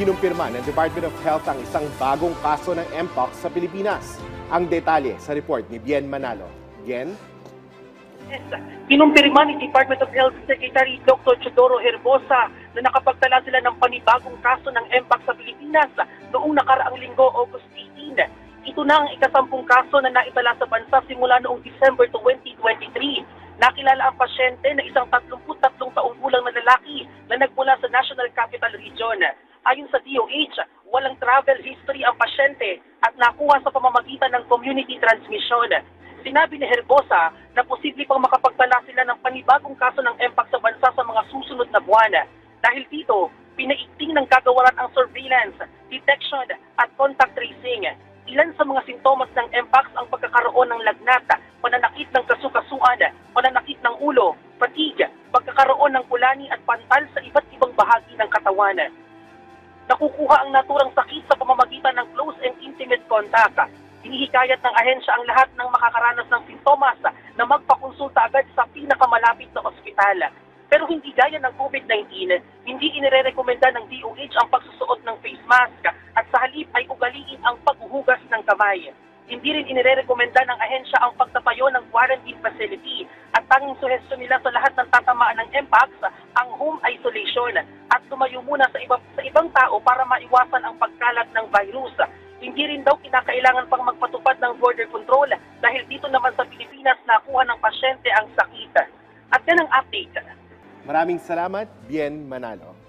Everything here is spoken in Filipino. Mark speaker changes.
Speaker 1: Kinumpirma ng Department of Health ang isang bagong kaso ng Mpox sa Pilipinas. Ang detalye sa report ni Bien Manalo. Bien?
Speaker 2: Kinumpirma ni Department of Health Secretary Dr. Teodoro Herbosa na nakapagtala sila ng panibagong kaso ng Mpox sa Pilipinas noong nakaraang linggo, August 18. Ito na ang ikasampung kaso na naitala sa bansa simula noong December 2023. Nakilala ang pasyente na isang 33 taong gulang na lalaki na nagmula sa National Capital Region. Ayon sa DOH, walang travel history ang pasyente at nakuha sa pamamagitan ng community transmission. Sinabi ni Herbosa na posible pang makapagtala sila ng panibagong kaso ng Mpox sa bansa sa mga susunod na buwan. Dahil dito, pinaigting ng kagawaran ang surveillance, detection at contact tracing. Ilan sa mga sintomas ng Mpox ang pagkakaroon ng lagnat, pananakit ng kasukasuan, pananakit ng ulo, fatigue, pagkakaroon ng kulani at pantal sa iba't ibang bahagi ng katawan. Nakukuha ang naturang sakit sa pamamagitan ng close and intimate contact. Hinihikayat ng ahensya ang lahat ng makakaranas ng sintomas na magpakonsulta agad sa pinakamalapit na ospital. Pero hindi gaya ng COVID-19, hindi inirerekomenda ng DOH ang pagsusuot ng face mask at sa halip ay ugaliin ang paghuhugas ng kamay. Hindi rin inirerekomenda ng ahensya ang pagtatayo ng quarantine facility at tanging suhestyon nila sa lahat ng tatamaan ng Mpox ang home isolation at tumayo muna sa ibang tao para maiwasan ang pagkalat ng virus. Hindi rin daw kinakailangan pang magpatupad ng border control dahil dito naman sa Pilipinas nakuha ng pasyente ang sakit. At yan ang update.
Speaker 1: Maraming salamat, Bien Manalo.